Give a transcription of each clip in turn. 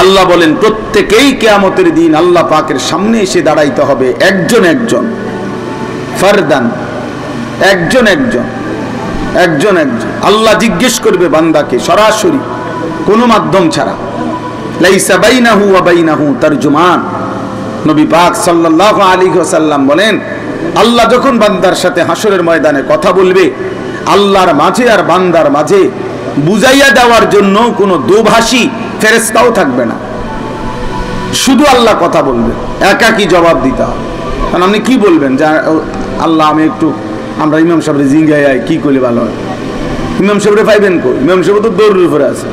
আল্লাহ বলেন প্রত্যেকেই কিয়ামতের দিন আল্লাহ পাকের সামনে এসে দাঁড়াইতে হবে একজন একজন, ফারদান, একজন একজন, একজন একজন। আল্লাহ জিজ্ঞেস করবে বান্দাকে সরাসরি, কোনো মাধ্যম ছাড়া। লাইসা বাইনাহু ওয়া বাইনাহু তারজুমান। নবী পাক সাল্লাল্লাহু আলাইহি ওয়াসাল্লাম বলেন আল্লাহ যখন বান্দার সাথে হাসরের ময়দানে কথা বলবে, আল্লাহর মাঝে আর বান্দার মাঝে বুঝাইয়া দেওয়ার জন্য কোনো দোভাষী ফেরেশতাও থাকবে না, শুধু আল্লাহ কথা বলবে, একাকি জবাব দিতে হবে। কারণ আপনি কি বলবেন যে আল্লাহ আমি একটু, আমরা ইমাম সাহেবের জিঙ্গায় কি করলে ভালো হয়? ইমাম সাহেবরে পাইবেন কই? ইমাম সাহেব তো দৌড়ের উপরে আছে।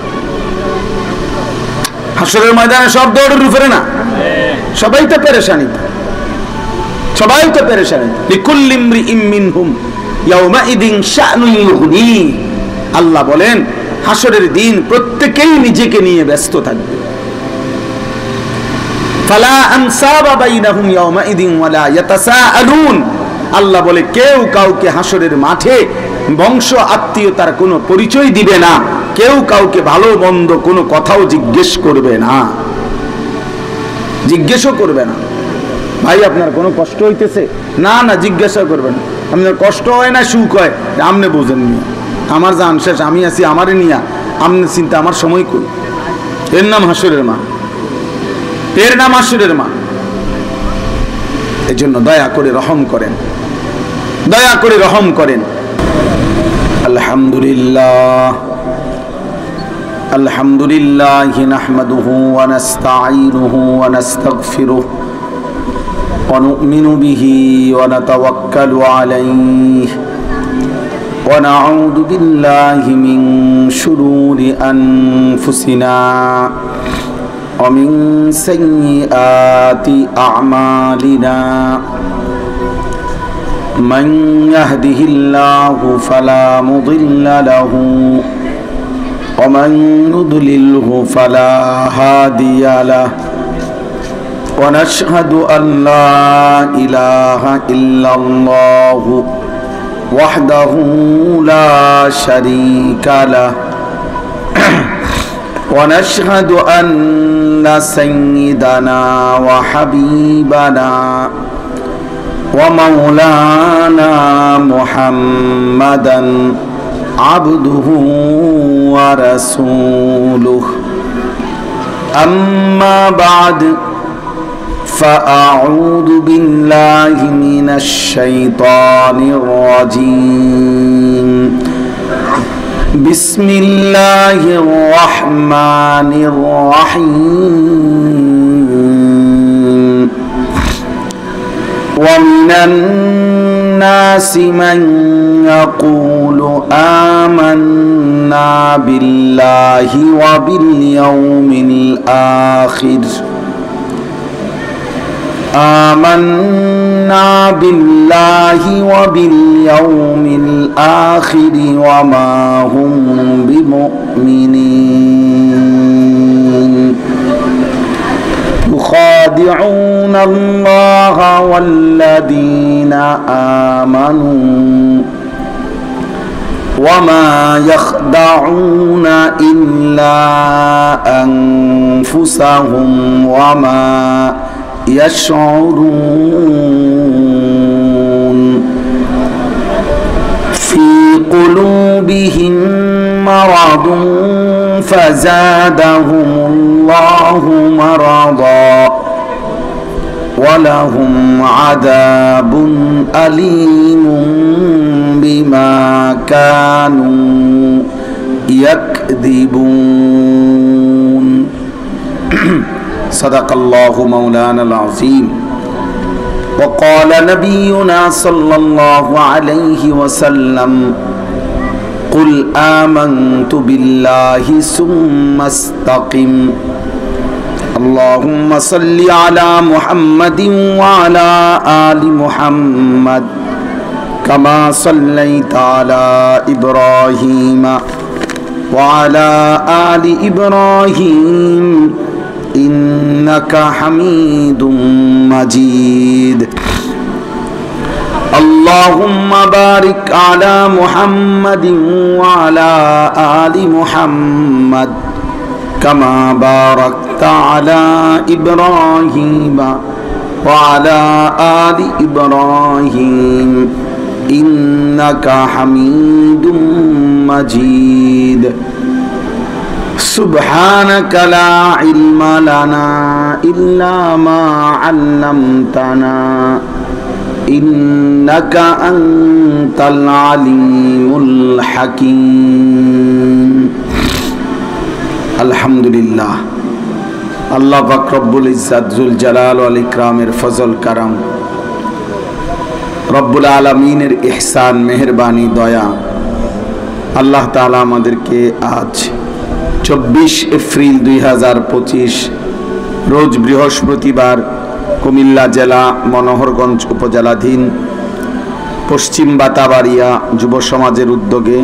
হাসরের ময়দানে সব দৌড়ের উপরে না, সবাই তো পেরেশানি, সবাই তো পেরেশানি। লিকুল্লি ইমরিইম মিনহুম ইয়াওমাইদিন শানুন ইউগনি। আল্লাহ বলেন হাসরের দিন প্রত্যেকেই নিজেকে নিয়ে ব্যস্ত থাকবে। ফালা আনসাবা বাইনাহুম ইয়াওমাইদিন ওয়ালা ইয়াতাসাআলুন। আল্লাহ বলে কেউ কাউকে হাসরের মাঠে বংশ আত্মীয়তার কোনো পরিচয় দিবে না, কেউ কাউকে ভালো মন্দ কোনো কথাও জিজ্ঞেস করবে না, জিজ্ঞেসও করবে না। ভাই আপনার কোনো কষ্ট হইতেছে? না না, জিজ্ঞাসা করবেন। আপনার কষ্ট হয় না সুখ হয়? আমনে বোঝেন নিয়া, আমার জান শেষ, আমি আছি আমারে নিয়া, আমনে চিন্তা আমার সময় করি। এর নাম হাসরের মা, এর নাম হাসরের মা। এই জন্য দয়া করে রহম করেন, দয়া করে রহম করেন। আলহামদুলিল্লাহ আলহামদুলিল্লাহ নাহমাদুহু ওয়া নাস্তাঈনুহু ওয়া নাস্তাগফিরুহু ওয়া নু'মিনু বিহি ওয়া নাতাওয়াক্কালু আলাইহি ওয়া নাউযু বিল্লাহি মিন শুরুরি আনফুসিনা ওয়া মিন সাইয়্যাতি আ'মালিনা। من يهده الله فلا مضل له ومن يضلله فلا هادي له ونشهد أن لا إله إلا الله وحده لا شريك له ونشهد أن سيدنا وحبيبنا ومولانا محمدا عبده ورسوله أما بعد فأعوذ بالله من الشيطان الرجيم بسم الله الرحمن الرحيم ومن الناس من يقول آمنا بالله وباليوم الآخر آمنا بالله وباليوم الآخر وما هم بمؤمنين يخادعون الله والذين آمنوا وما يخدعون إلا أنفسهم وما يشعرون في قلوبهم مرض فزادهم الله مرضا ولهم عذاب أليم بما كانوا يكذبون صدق الله مولانا العظيم وقال نبينا صلى الله عليه وسلم قل آمنت بالله ثم استقم اللهم صل على محمد وعلى آل محمد كما صليت على إبراهيم وعلى آل إبراهيم إنك حميد مجيد اللهم بارك على محمد وعلى آل محمد কামা বারাকতা আলা ইব্রাহিম ওয়া আলা আলি ইব্রাহিম ইন্নাকা হামিদুম মাজিদ। সুবহানাকা লা ইলমা লানা ইল্লা মা আল্লামতানা ইন্নাকা আনতাল আলিমুল হাকীম। আলহামদুলিল্লাহ, আল্লাহ পাক রব্বুল ইজ্জত জুল জালাল ওয়াল ইকরামের ফজল কারাম, রব্বুল আলামিনের ইহসান, মেহেরবানি, দয়া, আল্লাহ তাআলা আমাদেরকে আজ 24 এপ্রিল 2025 রোজ বৃহস্পতিবার কুমিল্লা জেলা মনোহরগঞ্জ উপজেলাধীন পশ্চিম বাতাবাড়িয়া যুব সমাজের উদ্যোগে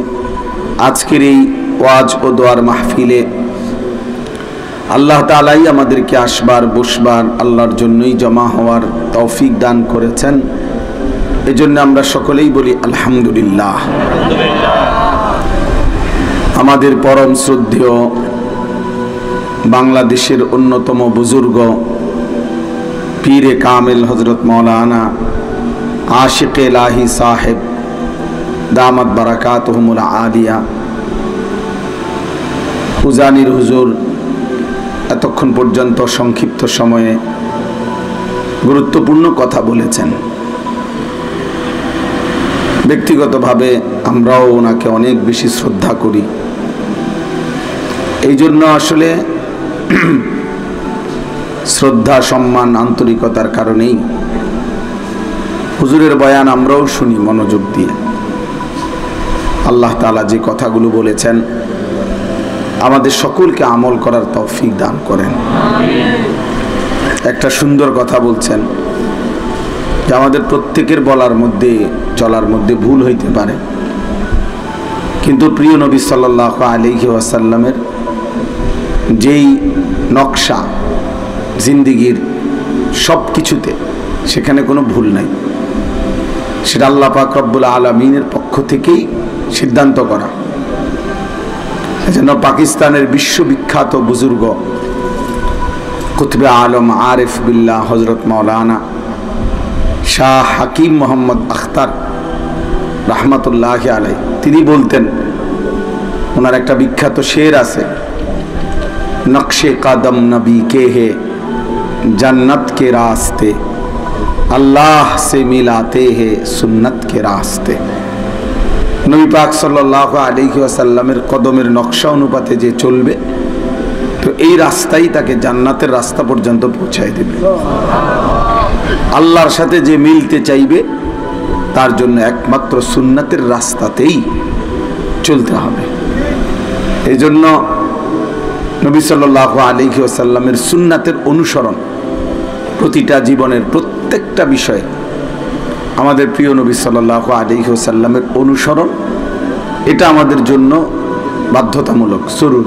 আজকের এই ওয়াজ ও দোয়ার মাহফিলে আল্লাহ তাআলাই আমাদেরকে আসবার বসবার আল্লাহর জন্যই জমা হওয়ার তৌফিক দান করেছেন। এজন্য আমরা সকলেই বলি আলহামদুলিল্লাহ। আমাদের পরম শ্রদ্ধেয় বাংলাদেশের অন্যতম বুজুর্গ পীরে কামেল হযরত মাওলানা আশিকে ইলাহি সাহেব দামাত বারাকাতুহুমুল আলিয়া উজানির হুজুর এতক্ষণ পর্যন্ত সংক্ষিপ্ত সময়ে গুরুত্বপূর্ণ কথা বলেছেন। ব্যক্তিগতভাবে আমরাও ওনাকে অনেক বেশি শ্রদ্ধা করি। এই জন্য আসলে শ্রদ্ধা, সম্মান, আন্তরিকতার কারণেই হুজুরের বয়ান আমরাও শুনি মনোযোগ দিয়ে। আল্লাহ তাআলা যে কথাগুলো বলেছেন আমাদের সকলকে আমল করার তৌফিক দান করেন। একটা সুন্দর কথা বলছেন যে আমাদের প্রত্যেকের বলার মধ্যে, চলার মধ্যে ভুল হইতে পারে, কিন্তু প্রিয় নবী সাল্লাল্লাহু আলাইহি ওয়াসাল্লামের যেই নকশা জিন্দিগির সব কিছুতে, সেখানে কোনো ভুল নাই। সেটা আল্লাহ পাক রব্বুল আলামিনের পক্ষ থেকেই সিদ্ধান্ত করা। এজন্য পাকিস্তানের বিশ্ববিখ্যাত বুজুর্গ কুতুবে আলম আরিফ বিল্লাহ হযরত মাওলানা শাহ হাকিম মোহাম্মদ আখতার রাহমাতুল্লাহি আলাইহি, তিনি বলতেন, ওনার একটা বিখ্যাত শের আছে, নকশে কদম নবী কে হে जन्नत के रास्ते अल्लाह से मिलाते हैं सुन्नत के रास्ते। নবী পাক সাল্লাল্লাহু আলাইহি ওয়াসাল্লামের কদমের নকশা অনুপাতে যে চলবে, তো এই রাস্তাই তাকে জান্নাতের রাস্তা পর্যন্ত পৌঁছায় দেবে। আল্লাহর সাথে যে মিলতে চাইবে তার জন্য একমাত্র সুন্নাতের রাস্তাতেই চলতে হবে। এই জন্য নবী সাল্লাল্লাহু আলাইহি ওয়াসাল্লামের সুন্নাতের অনুসরণ প্রতিটা জীবনের প্রত্যেকটা বিষয়ে আমাদের প্রিয় নবী সাল্লাল্লাহু আলাইহি ওয়াসাল্লামের অনুসরণ, এটা আমাদের জন্য বাধ্যতামূলক। সুরুন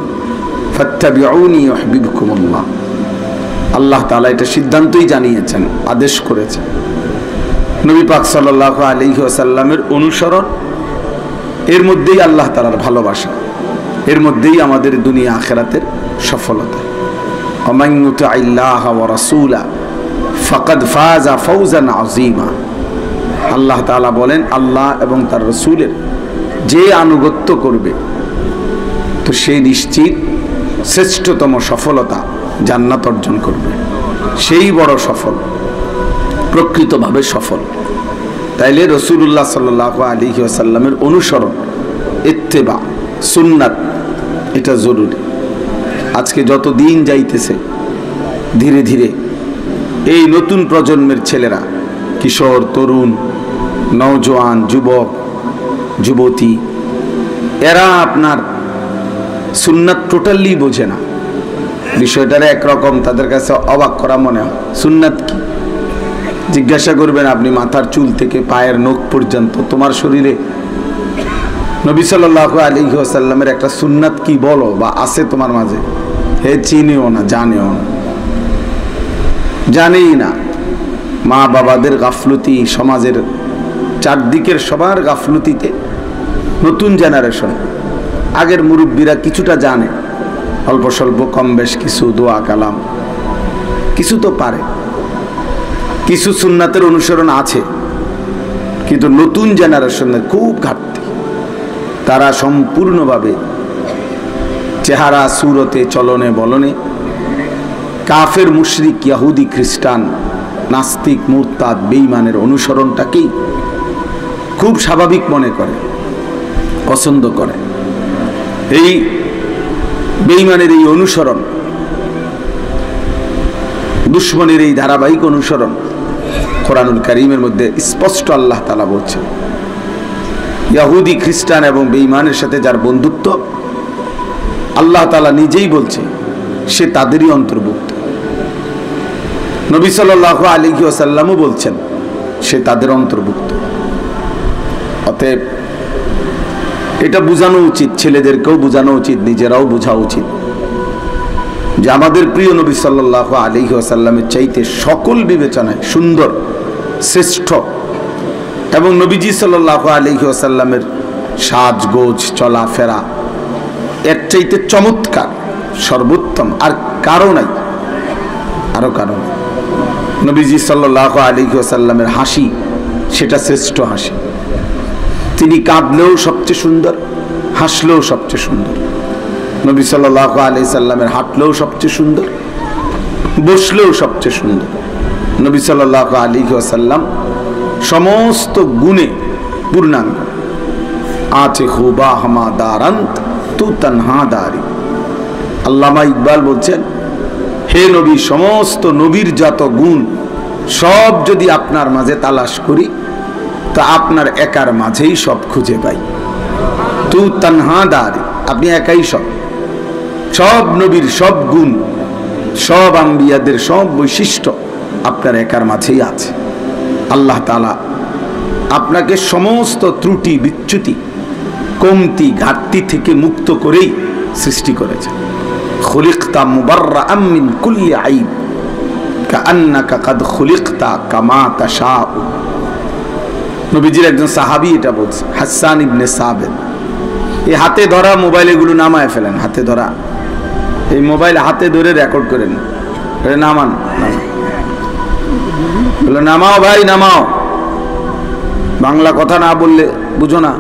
ফাত্তাবিউনি ইউহিব্বুকুমুল্লাহ, আল্লাহ তাআলা এটা সিদ্ধান্তই জানিয়েছেন, আদেশ করেছেন। নবী পাক সাল্লাল্লাহু আলাইহি ওয়াসাল্লামের অনুসরণ, এর মধ্যেই আল্লাহ তাআলার ভালোবাসা, এর মধ্যেই আমাদের দুনিয়া আখিরাতের সফলতা। ওমান ইউতিইল্লাহ ওয়া রাসূলা ফাকাদ ফাযা ফাওজান আযীমা। আল্লাহ তাআলা বলেন, আল্লাহ এবং তার রাসূলের যে আনুগত্য করবে তো সে নিশ্চিত শ্রেষ্ঠতম সফলতা, জান্নাত অর্জন করবে। সেই বড় সফল, প্রকৃতভাবে সফল। তাইলে রাসূলুল্লাহ সাল্লাল্লাহু আলাইহি ওয়াসাল্লামের অনুসরণ, ইত্তেবা, সুন্নাত, এটা জরুরি। আজকে যত দিন যাইতেছে ধীরে ধীরে এই নতুন প্রজন্মের ছেলেরা, কিশোর, তরুণ, নওজোয়ান, যুবক, যুবতী, এরা আপনার সুন্নাত টোটালি বোঝে না। বিষয়টার একরকম তাদের কাছে অবাক করা মনে হয়। সুন্নাত কি জিজ্ঞাসা করবেন আপনি, মাথার চুল থেকে পায়ের নখ পর্যন্ত তোমার শরীরে নবী সাল্লাল্লাহু আলাইহি ওয়াসাল্লামের একটা সুন্নাত কি বলো বা আছে তোমার মাঝে, হে চিনিও না, জানেও না, জানেই না। মা বাবাদের গাফলতি, সমাজের চারদিকের সবার গাফলতিতে নতুন জেনারেশন, আগের মুরব্বীরা কিছুটা জানে, অল্প স্বল্প কম বেশ কিছু দোয়া কালাম কিছু তো পারে, কিছু সুন্নাতের অনুসরণ আছে, কিন্তু নতুন জেনারেশনের খুব ঘাটতি। তারা সম্পূর্ণভাবে চেহারা সুরতে চলনে বলনে কাফের মুশরিক ইহুদি খ্রিস্টান নাস্তিক মুরতাদ বেঈমানের অনুসরণটাকেই খুব স্বাভাবিক মনে করে, পছন্দ করে। এই বেঈমানের এই অনুসরণ, দুশমনের এই ধারাবাহিক অনুসরণ কোরআনুল কারীমের মধ্যে স্পষ্ট আল্লাহ তাআলা বলছেন, ইহুদি খ্রিস্টান এবং বেঈমানের সাথে যার বন্ধুত্ব, আল্লাহ তাআলা নিজেই বলছে সে তাদেরই অন্তর্ভুক্ত। নবী সাল্লাল্লাহু আলাইহি ওয়াসাল্লামও বলছেন সে তাদের অন্তর্ভুক্ত। অতএব এটা বোঝানো উচিত, ছেলেদেরকেও বোঝানো উচিত, নিজেরাও বোঝা উচিত যে আমাদের প্রিয় নবী সাল্লাল্লাহু আলাইহি ওয়াসাল্লামের চাইতে সকল বিবেচনায় সুন্দর, শ্রেষ্ঠ, এবং নবীজি সাল্লাল্লাহু আলাইহি ওয়াসাল্লামের সাজগোজ চলাফেরা এর চাইতে চমৎকার, সর্বোত্তম আর কারো নাই, আরো কারো নাই। নবীজি সাল্লাল্লাহু আলাইহি ওয়াসাল্লামের হাসি সেটা শ্রেষ্ঠ হাসি। তিনি কাঁদলেও সবচেয়ে সুন্দর, হাসলেও সবচেয়ে সুন্দর। নবী সাল্লাল্লাহু আলাইহি সাল্লামের হাঁটলেও সবচেয়ে সুন্দর, বসলেও সবচেয়ে সুন্দর। নবী সাল্লাল্লাহু আলাইহি ওয়াসাল্লাম সমস্ত গুণে পূর্ণাঙ্গ। আছে খুবা হামা দারান্ত তু তানহা দারি। আল্লামা ইকবাল বলছেন, হে নবী, সমস্ত নবীর যত গুণ সব যদি আপনার মাঝে তালাশ করি তা আপনার একার মাঝেই সব খুঁজে পাই। তু তানহা দারি, আপনি একাই সব। সব নবীর সব গুণ, সব আম্বিয়াদের সব বৈশিষ্ট্য আপনার একার মাঝেই আছে। আল্লাহ তাআলা আপনাকে সমস্ত ত্রুটি বিচ্যুতি কমতি ঘাটতি থেকে মুক্ত করেই সৃষ্টি করেছেন। খুলিকতা মুবাররাআম মিন কুল্লি আইব কাআন্নাকা কাদ খুলিকতা কামা তাশাউ। নবীজির একজন সাহাবী এটা বলছে, হাসান ইবনে সাবিত। এই হাতে ধরা মোবাইল এগুলো নামায় ফেলেন, হাতে ধরা এই মোবাইল হাতে ধরে রেকর্ড করেন, নামান, বলে নামাও ভাই নামাও, বাংলা কথা না বললে বুঝো না।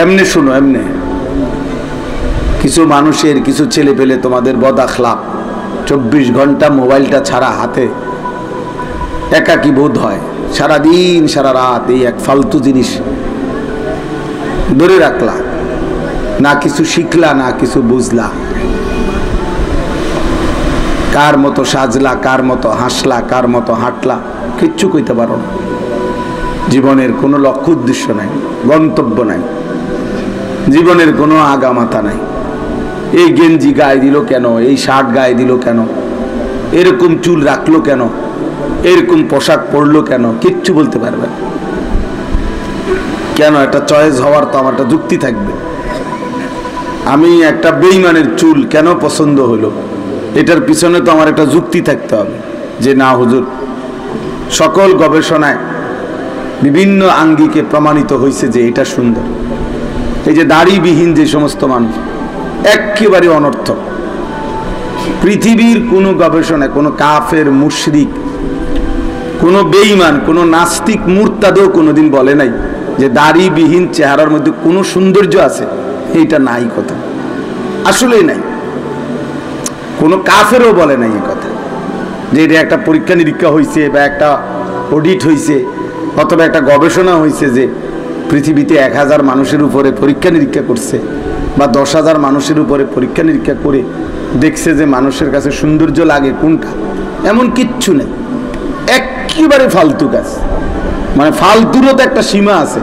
এমনি শুনো, এমনি কিছু মানুষের, কিছু ছেলে পেলে তোমাদের বদ আখলাক 24 ঘন্টা মোবাইলটা ছাড়া হাতে একাকী বোধ হয়, সারাদিন সারা রাত এই এক ফালতু জিনিস ধরে রাখলা, না কিছু শিখলা না কিছু বুঝলা, কার মতো সাজলা, কার মতো হাসলা, কার মতো হাঁটলা, কিচ্ছু কইতে পারো না। জীবনের কোনো লক্ষ্য উদ্দেশ্য নাই, গন্তব্য নাই, জীবনের কোনো আগামাথা নাই। এই গেঞ্জি গায়ে দিল কেন, এই শার্ট গায়ে দিল কেন, এরকম চুল রাখলো কেন, এরকম পোশাক পরলো কেন, কিচ্ছু বলতে পারবে না। কেন? একটা চয়েস হওয়ার তো আমার একটা যুক্তি থাকবে। আমি একটা বেঈমানের চুল কেন পছন্দ হলো, এটার পিছনে তো আমার একটা যুক্তি থাকতে হবে যে না হুজুর, সকল গবেষণায় বিভিন্ন আঙ্গিকে প্রমাণিত হয়েছে যে এটা সুন্দর। এই যে দাড়িবিহীন যে সমস্ত মানুষ একেবারে অনর্থক। পৃথিবীর কোনো গবেষণায় কোনো কাফের মুশরিক, কোনো বেঈমান, কোনো নাস্তিক মুরতাদও কোনোদিন বলে নাই যে দাড়িবিহীন চেহারার মধ্যে কোনো সৌন্দর্য আছে। এইটা নাই কথা, আসলেই নাই। কোনো কাফেরও বলে নাই এই কথা যে এটা একটা পরীক্ষা নিরীক্ষা হয়েছে বা একটা অডিট হয়েছে অথবা একটা গবেষণা হয়েছে যে পৃথিবীতে 1000 মানুষের উপরে পরীক্ষা নিরীক্ষা করছে বা 10,000 মানুষের উপরে পরীক্ষা নিরীক্ষা করে দেখছে যে মানুষের কাছে সৌন্দর্য লাগে কোনটা, এমন কিচ্ছু নেই। একেবারে ফালতু কাজ, মানে ফালতুরও তো একটা সীমা আছে।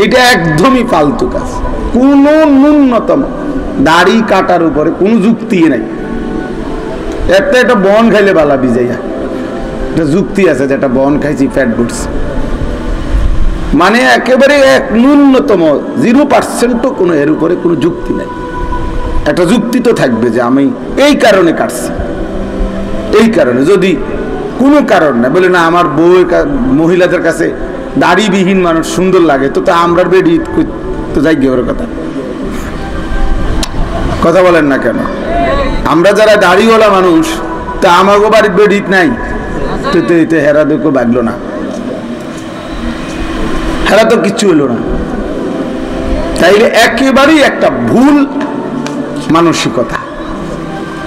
এটা একদমই ফালতু কাজ, কোনো ন্যূনতম দাড়ি কাটার উপরে কোনো যুক্তি নাই। একটা বন খাইলে বালা বিজাইয়া একটা যুক্তি আছে যে একটা বন খাইছি ফ্যাট বুটস, মানে একেবারে এক ন্যূনতম 0% কোনো এর উপরে কোনো যুক্তি নাই। একটা যুক্তি তো থাকবে যে আমি এই কারণে কাটছি, এই কারণে। যদি কোনো কারণ না বলে না আমার বউয়ের মহিলাদের কাছে দাড়িবিহীন মানুষ সুন্দর লাগে, তো আমরা বেডি তো যাই গিয়ে কথা কথা বলেন না কেন? আমরা যারা দাড়িওয়ালা মানুষ, তা আমাগো বাড়ির বেডিট নাই, তো হেরা দেখো বাগলো না, হেরা তো কিচ্ছু হলো না। তাইলে একেবারেই একটা ভুল মানসিকতা।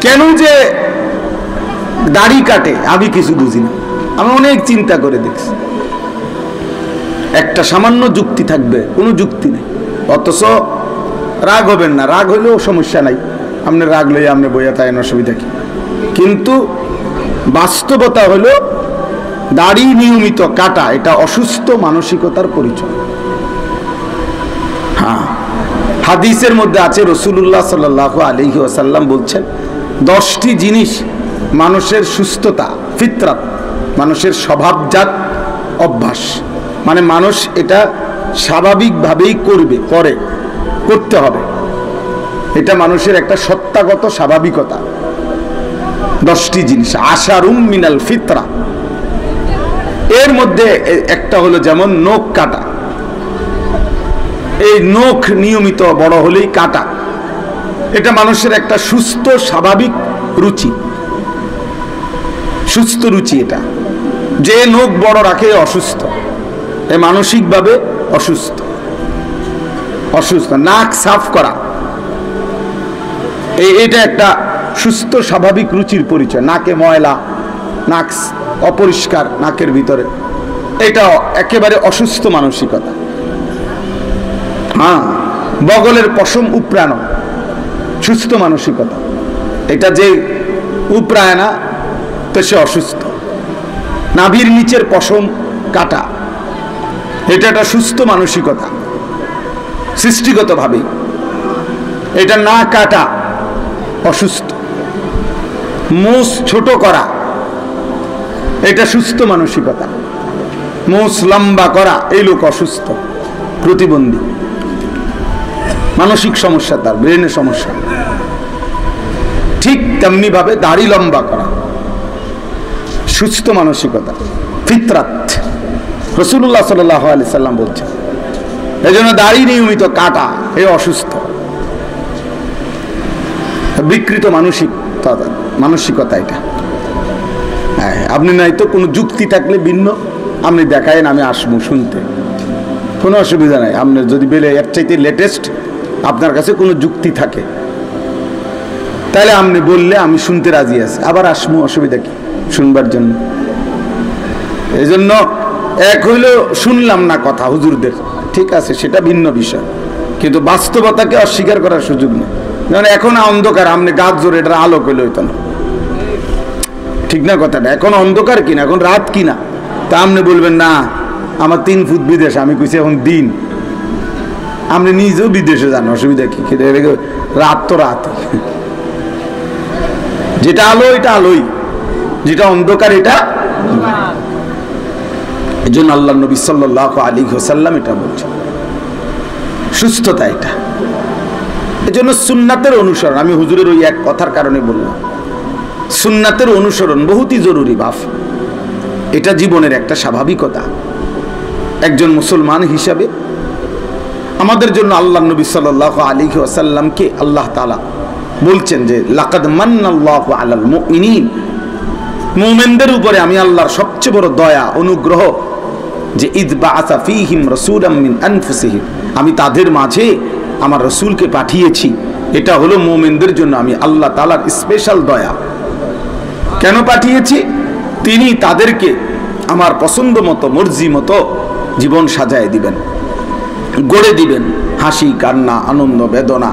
কেন যে দাড়ি কাটে আমি কিছু বুঝি না, আমি অনেক চিন্তা করে দেখছি। একটা সামান্য যুক্তি থাকবে, কোনো যুক্তি নেই, অথচ রাগ হবেন না, রাগ হইলেও সমস্যা নাই, আপনি রাগ লইয়া আপনি বইয়া তাই অসুবিধা কি। কিন্তু বাস্তবতা হলো দাড়ি নিয়মিত কাটা এটা অসুস্থ মানসিকতার পরিচয়। হ্যাঁ, হাদিসের মধ্যে আছে রাসূলুল্লাহ সাল্লাল্লাহু আলাইহি ওয়াসাল্লাম বলছেন 10টি জিনিস মানুষের সুস্থতা, ফিতরাত, মানুষের স্বভাবজাত অভ্যাস, মানে মানুষ এটা স্বাভাবিকভাবেই করতে হবে, এটা মানুষের একটা সত্তাগত স্বাভাবিকতা। 10টি জিনিস, আশারুম মিনাল ফিতরা। এর মধ্যে একটা হলো যেমন নখ কাটা, এই নখ নিয়মিত বড় হলেই কাটা, এটা মানুষের একটা সুস্থ স্বাভাবিক রুচি, সুস্থ রুচি। এটা যে নখ বড় রাখে অসুস্থ, এ মানসিকভাবে অসুস্থ। নাক সাফ করা, এটা একটা সুস্থ স্বাভাবিক রুচির পরিচয়। নাকে ময়লা, নাক অপরিষ্কার নাকের ভিতরে, এটা একেবারে অসুস্থ মানসিকতা। হ্যাঁ, বগলের পশম উপড়ানো, সুস্থ মানসিকতা। এটা যে উপড়ায় না তো সে অসুস্থ। নাভির নিচের পশম কাটা, এটা একটা সুস্থ মানসিকতা সৃষ্টিগতভাবেই। এটা না কাটা অসুস্থ। মোষ ছোট করা, এটা সুস্থ মানসিকতা। মোষ লম্বা করা, এই লোক অসুস্থ, প্রতিবন্ধী, মানসিক সমস্যা, তার ব্রেনের সমস্যা। ঠিক তেমনি ভাবে দাড়ি লম্বা করা সুস্থ মানসিকতা, ফিতরাত। রাসূলুল্লাহ সাল্লাল্লাহু আলাইহি সাল্লাম বলছেন এজন্য দাড়ি নিয়মিত কাটা এ অসুস্থ, বিকৃত মানসিকতা এটা। হ্যাঁ, আপনি নাই তো কোনো যুক্তি থাকলে ভিন্ন আপনি দেখায়েন, আমি আসবো শুনতে, কোনো অসুবিধা নাই। আপনার যদি বেলে এর চাইতে লেটেস্ট আপনার কাছে কোনো যুক্তি থাকে তাহলে আপনি বললে আমি শুনতে রাজি আছি, আবার আসবো, অসুবিধা কি শুনবার জন্য। এই জন্য এক হইল শুনলাম না কথা হুজুরদের, ঠিক আছে, সেটা ভিন্ন বিষয়, কিন্তু বাস্তবতাকে অস্বীকার করার সুযোগ নেই। যেমন এখন অন্ধকার, আপনি গাছ জোরে এটা আলো কইলে হইতো না, ঠিক না কথাটা? এখন অন্ধকার কিনা, এখন রাত কিনা, তা আপনি বলবেন না আমার 3 ফুট বিদেশ, আমি কইছি এখন দিন। আপনি নিজেও বিদেশে যান, অসুবিধা কি? রাত তো রাত, যেটা আলো এটা আলোই, যেটা অন্ধকার এটা। এই জন্য আল্লাহ নবী সাল্লাল্লাহু আলাইহি ওয়াসাল্লাম এটা বলছেন, সুস্থতা এটা। এই জন্য সুন্নাতের অনুসরণ, আমি হুজুরের ওই এক কথার কারণে বললাম, সুন্নাতের অনুসরণ বহুতই জরুরি বাপ। এটা জীবনের একটা স্বাভাবিকতা। একজন মুসলমান হিসাবে আমাদের জন্য আল্লাহ নবী সাল্লাল্লাহু আলাইহি ওয়াসাল্লামকে আল্লাহ তাআলা বলছেন যে লাকাদ মান্নাল্লাহু আলাল মুমিনিন, মুমিনদের উপরে আমি আল্লাহর সবচেয়ে বড় দয়া অনুগ্রহ যে ইদ বাআসা ফীহিম রাসূলাম মিন আনফুসিহিম, আমি তাদের মাঝে আমার রাসূলকে পাঠিয়েছি। এটা হলো মুমিনদের জন্য আমি আল্লাহ তাআলার স্পেশাল দয়া। কেন পাঠিয়েছি? তিনি তাদেরকে আমার পছন্দ মতো, মর্জি মতো জীবন সাজায় দিবেন, গড়ে দিবেন। হাসি, কান্না, আনন্দ, বেদনা,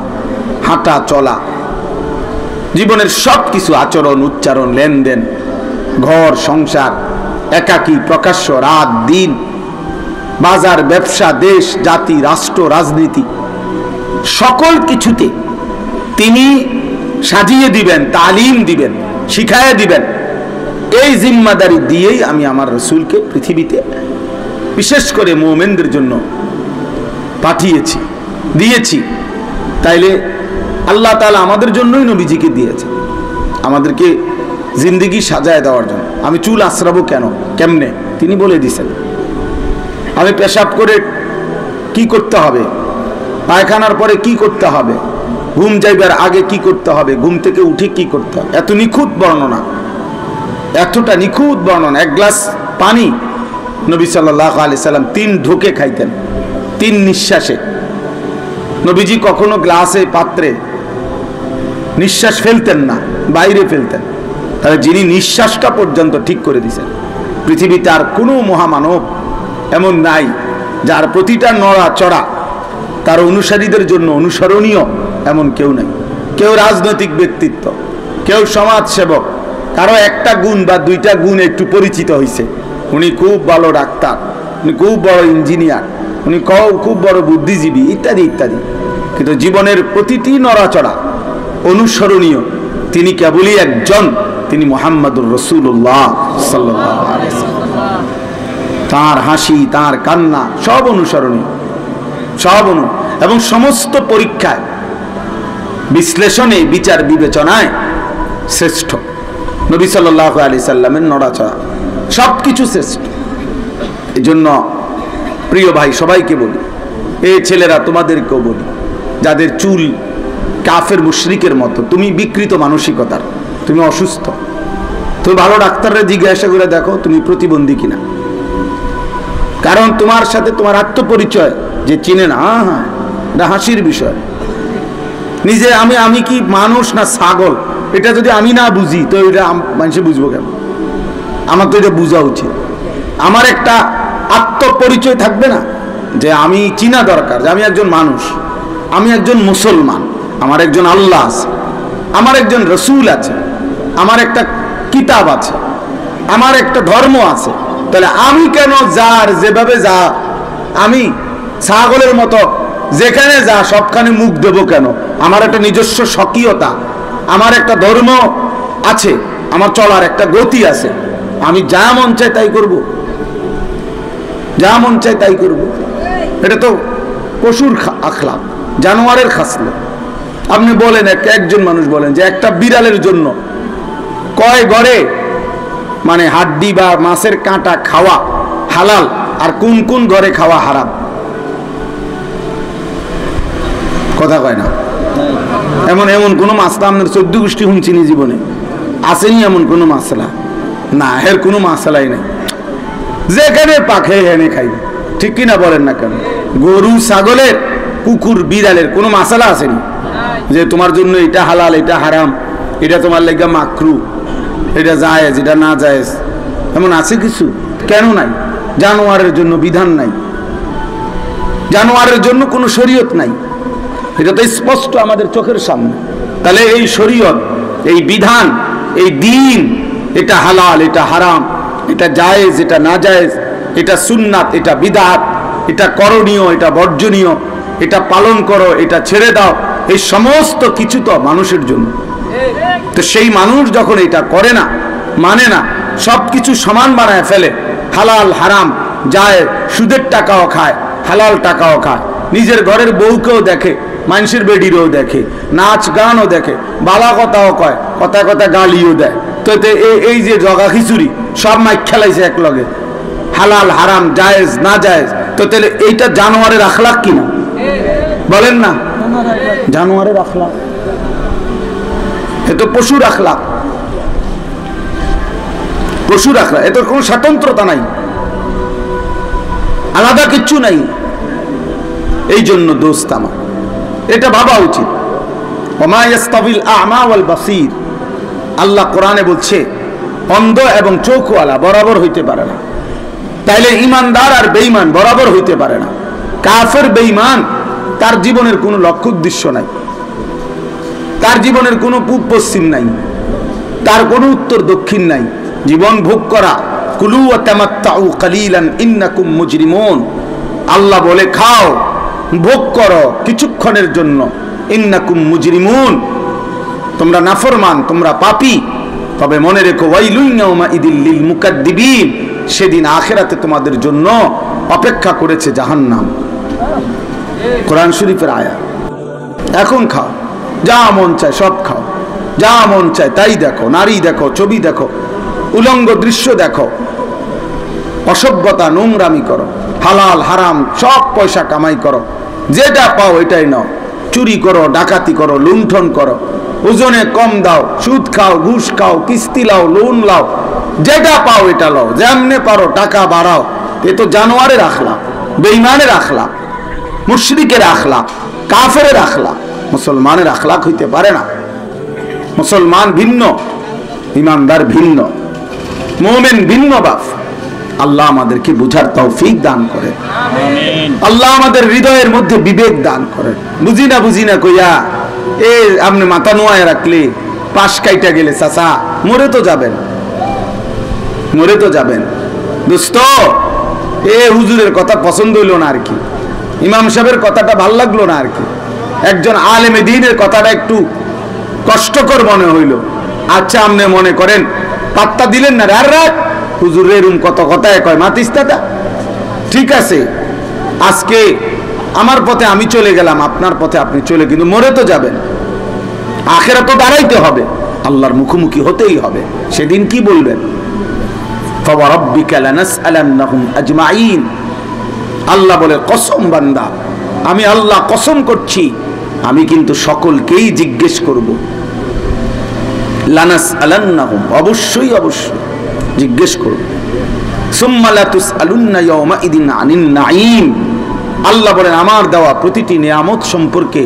হাঁটা চলা, জীবনের সব কিছু, আচরণ, উচ্চারণ, লেনদেন, ঘর সংসার, একাকী প্রকাশ্য, রাত দিন, বাজার ব্যবসা, দেশ জাতি রাষ্ট্র রাজনীতি, সকল কিছুতে তিনি সাজিয়ে দিবেন, তালিম দিবেন, শিখায় দিবেন। এই জিম্মাদারি দিয়েই আমি আমার রাসূলকে পৃথিবীতে বিশেষ করে মুমিনদের জন্য পাঠিয়েছি, দিয়েছি। তাইলে আল্লাহ তাআলা আমাদের জন্যই নবীজিকে দিয়েছে, আমাদেরকে জিন্দেগি সাজায় দেওয়ার জন্য। আমি চুল আশ্রাবো কেন, কেমনে, তিনি বলে দিয়েছেন। আমি পেশাব করে কি করতে হবে, পায়খানার পরে কি করতে হবে, ঘুম যাইবার আগে কি করতে হবে, ঘুম থেকে উঠে কি করতে হবে, এত নিখুঁত বর্ণনা, এতটা নিখুঁত বর্ণনা। এক গ্লাস পানি নবী সাল্লাল্লাহু আলাইহি সাল্লাম 3 ঢোকে খাইতেন, 3 নিঃশ্বাসে। নবীজি কখনো গ্লাসে পাত্রে নিঃশ্বাস ফেলতেন না, বাইরে ফেলতেন। তাহলে যিনি নিঃশ্বাসটা পর্যন্ত ঠিক করে দিয়েছেন, পৃথিবীতে আর কোনো মহামানব এমন নাই যার প্রতিটা নড়াচড়া তার অনুসারীদের জন্য অনুসরণীয়, এমন কেউ নাই। কেউ রাজনৈতিক ব্যক্তিত্ব, কেউ সমাজ সেবক, কারো একটা গুণ বা 2টা গুণ একটু পরিচিত হয়েছে, উনি খুব ভালো ডাক্তার, উনি খুব বড় ইঞ্জিনিয়ার, উনি খুব বড় বুদ্ধিজীবী, ইত্যাদি ইত্যাদি। কিন্তু জীবনের প্রতিটি নড়াচড়া অনুসরণীয় তিনি কেবলই একজন, তিনি মুহাম্মদুর রাসূলুল্লাহ সাল্লাল্লাহু আলাইহি ওয়াসাল্লাম। তার হাসি, তার কান্না সব অনুসরণীয়, সব এবং সমস্ত পরীক্ষায়, বিশ্লেষণে, বিচার বিবেচনায় শ্রেষ্ঠ নবী সাল্লাল্লাহু আলাইহি সাল্লামের নড়াচড়া সবকিছু শ্রেষ্ঠ। এই জন্য প্রিয় ভাই সবাইকে বলি, এই ছেলেরা তোমাদেরকেও বলি, যাদের চুল কাফের মুশরিকের মতো, তুমি বিকৃত মানসিকতার, তুমি অসুস্থ, তুমি ভালো ডাক্তাররা জিজ্ঞাসা করে দেখো তুমি প্রতিবন্ধী কিনা। কারণ তোমার সাথে তোমার আত্মপরিচয় যে চিনে না, হ্যাঁ এটা হাসির বিষয়। নিজে আমি কি মানুষ না ছাগল, এটা যদি আমি না বুঝি তো এটা মানুষে বুঝবো কেন? আমার তো এটা বোঝা উচিত। আমার একটা আত্মপরিচয় থাকবে না, যে আমি চিনা দরকার যে আমি একজন মানুষ, আমি একজন মুসলমান, আমার একজন আল্লাহ আছে, আমার একজন রসুল আছে, আমার একটা কিতাব আছে, আমার একটা ধর্ম আছে। তাহলে আমি কেন যার যেভাবে যা, আমি ছাগলের মতো যেখানে যা সবখানে মুখ দেব কেন? আমার একটা নিজস্ব স্বকীয়তা, আমার একটা ধর্ম আছে, আমার চলার একটা গতি আছে। আমি যা মন চাই তাই করব, যা মন চাই তাই করব। এটা তো পশুর আখলাক, জানোয়ারের খাসলত। আপনি বলেন, একজন মানুষ বলেন যে একটা বিড়ালের জন্য কয় ঘরে মানে হাড্ডি বা মাছের কাঁটা খাওয়া হালাল আর কোন কোন ঘরে খাওয়া হারাম? কথা কয় না। এমন কোন মাছলা আপনার 14 গোষ্ঠী শুনছিনি জীবনে? আসেনি এমন কোন মাছলা? না, এর কোনো মাছলাই নেই। যেখানে পাখে হেনে খাইবে, ঠিক কিনা বলেন না কেন? গরু, ছাগলের, কুকুর, বিড়ালের কোনো মাসালা আসেনি যে তোমার জন্য এটা হালাল, এটা হারাম, এটা তোমার লেগে মাকরু, এটা জায়েজ, এটা না জায়েজ, এমন আছে কিছু? কেন নাই? জানোয়ারের জন্য বিধান নাই, জানোয়ারের জন্য কোনো শরীয়ত নাই। এটা তো স্পষ্ট আমাদের চোখের সামনে। তাহলে এই শরীয়ত, এই বিধান, এই দ্বীন, এটা হালাল, এটা হারাম, এটা জায়েজ, এটা না জায়েজ, এটা সুন্নাত, এটা বিদআত, এটা করণীয়, এটা বর্জনীয়, এটা পালন করো, এটা ছেড়ে দাও, এই সমস্ত কিছু তো মানুষের জন্য। তো সেই মানুষ যখন এটা করে না, মানে না, সব কিছু সমান বানায় ফেলে, হালাল হারাম যায়, সুদের টাকাও খায়, হালাল টাকাও খায়, নিজের ঘরের বউকেও দেখে, মানুষের বেডিরও দেখে, নাচ গানও দেখে, বালা কথাও কয়, কথা কথা গালিও দেয়। তো এই যে জগা খিচুড়ি সব মাইক খেলাইছে এক লগে, হালাল হারাম জায়েজ না জায়েজ। তো তাহলে এইটা জানোয়ারের আখলাক কিনা? বলেন না, জানোয়ারের আখলাক, এ তো পশুর আখলাক, পশুর আখলাক। এত কোনো স্বতন্ত্রতা নাই, আলাদা কিচ্ছু নাই। এই জন্য দোস্ত আমার এটা ভাবা উচিত। ওমা ইয়াস্তাবিল আ'মা ওয়াল বাসীর, আল্লাহ কোরআনে বলছে অন্ধ এবং চোখওয়ালা বরাবর হইতে পারে না। তাইলে ইমানদার আর বেঈমান বরাবর হইতে পারে না। কাফের বেঈমান তার জীবনের কোনো লক্ষ্য উদ্দেশ্য নাই, তার জীবনের কোনো পূব পশ্চিম নাই, তার কোনো উত্তর দক্ষিণ নাই। জীবন ভোগ করা, কুলু ওয়া তামাত্তাউ কালিলান ইন্নাকুম মুজরিমুন। আল্লাহ বলে খাও, ভোগ করো কিছুক্ষণের জন্য, ইন্নাকুম মুজরিমুন, তোমরা নাফরমান, তোমরা পাপী। তবে মনে রেখো, ওয়াইলুন ইয়াউমা ইদিল লিল মুকাদ্দিবিন, সেদিন আখিরাতে তোমাদের জন্য অপেক্ষা করেছে জাহান্নাম। কোরআন শরীফের আয়াত। এখন খাও, যা মন চায় সব খাও, যা মন চায় তাই দেখো, নারী দেখো, ছবি দেখো, উলঙ্গ দৃশ্য দেখো, অসভ্যতা নোংরামি করো, হালাল হারাম সব পয়সা কামাই করো, যেটা পাও এটাই নাও, চুরি করো, ডাকাতি করো, লুণ্ঠন করো, ওজনে কম দাও, সুদ খাও, ঘুষ খাও, কিস্তি লাও, লোন লাও, যেটা পাও এটা লাও, যেমনে পারো টাকা বাড়াও। এ তো জানোয়ারের আখলাক, বেঈমানের আখলাক, মুশরিকের আখলাক, কাফেরের আখলাক। মুসলমানের আখলাক হইতে পারে না। মুসলমান ভিন্ন, ইমানদার ভিন্ন, মুমিন ভিন্ন। বাপ আল্লাহ আমাদেরকে বুঝার তৌফিক দান করেন, আল্লাহ আমাদের হৃদয়ের মধ্যে বিবেক দান করেন। বুঝি না কইয়া এ আপনি মাথা নোয়ায় রাখলে পাশ কাইটা গেলে চাচা মরে তো যাবেন, মরে তো যাবেন। দোস্ত এ হুজুরের কথা পছন্দ হইল না আর কি, ইমাম সাহেবের কথাটা ভাল লাগলো না আর কি, একজন আলেমে দ্বীনের কথাটা একটু কষ্টকর মনে হইল। আচ্ছা আপনি মনে করেন পাত্তা দিলেন না, আর রাত হুজুরের এরকম কত কথায় কয় মাতিস দাদা, ঠিক আছে আজকে আমার পথে আমি চলে গেলাম, আপনার পথে আপনি চলে, কিন্তু মরে তো যাবেন, আখেরা তো দাঁড়াইতে হবে, আল্লাহর মুখোমুখি হতেই হবে। সেদিন কি বলবেন? ফাওয়ারাব্বিকা লানাসআলান্নাহুম আজমাইন। আল্লাহ বলে কসম বান্দা, আমি আল্লাহ কসম করছি, আমি কিন্তু সকলকেই জিজ্ঞেস করব। লানাসআলান্নাহুম, অবশ্যই অবশ্যই জিজ্ঞেস করব। সুম্মা লাতুসআলুন্না ইয়াওমাইদিন আনিন নাঈম। আল্লাহ বলেন আমার দেওয়া প্রতিটি নিয়ামত সম্পর্কে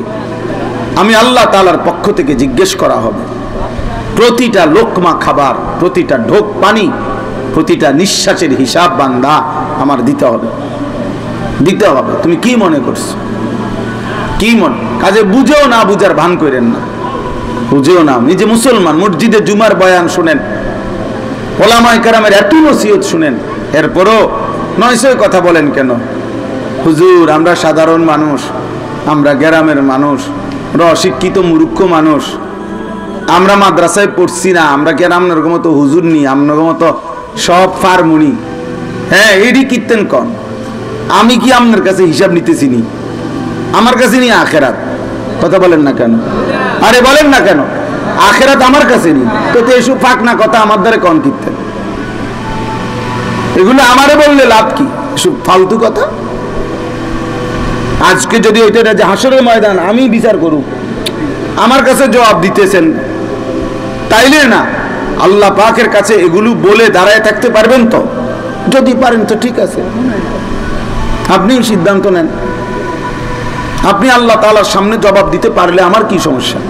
আমি আল্লাহ তাআলার পক্ষ থেকে জিজ্ঞেস করা হবে। প্রতিটা লোকমা খাবার, প্রতিটা ঢোক পানি, প্রতিটা নিঃশ্বাসের হিসাব বান্দা আমার দিতে হবে, দিতে হবে। তুমি কি মনে করছো? কি মনে? কাজে বুঝেও না বুঝার ভান করেন না, বুঝেও না। নিজে মুসলমান, মসজিদে জুমার বয়ান শুনেন, ওলামায়ে কেরামের এত নসিহত শুনেন, এরপরও নয়সই কথা বলেন কেন? হুজুর আমরা সাধারণ মানুষ, আমরা গ্রামের মানুষ, আমরা অশিক্ষিত মূর্খ মানুষ, আমরা মাদ্রাসায় পড়ছি না, আমরা কেন আপনার মতো হুজুর নি, আপনার মতো সব ফার্মুনি। হ্যাঁ এডি কীর্তেন কন, আমি কি আপনার কাছে হিসাব নিতেছি নি? আমার কাছে নি আখেরাত। কথা বলেন না কেন? আরে বলেন না কেন? আখেরাত আমার কাছে নি, তো এসব ফাঁক না কথা আমার দ্বারা কন কীর্তেন, এগুলো আমারে বললে লাভ কি? এসব ফালতু কথা। আজকে যদি ওইটা যে হাসরের ময়দান আমি বিচার করুক, আমার কাছে জবাব দিতেছেন, তাইলে না আল্লাহ পাকের কাছে এগুলো বলে দাঁড়ায় থাকতে পারবেন তো? যদি পারেন তো ঠিক আছে, আপনি সিদ্ধান্ত নেন। আপনি আল্লাহ তাআলার সামনে জবাব দিতে পারলে আমার কি সমস্যা?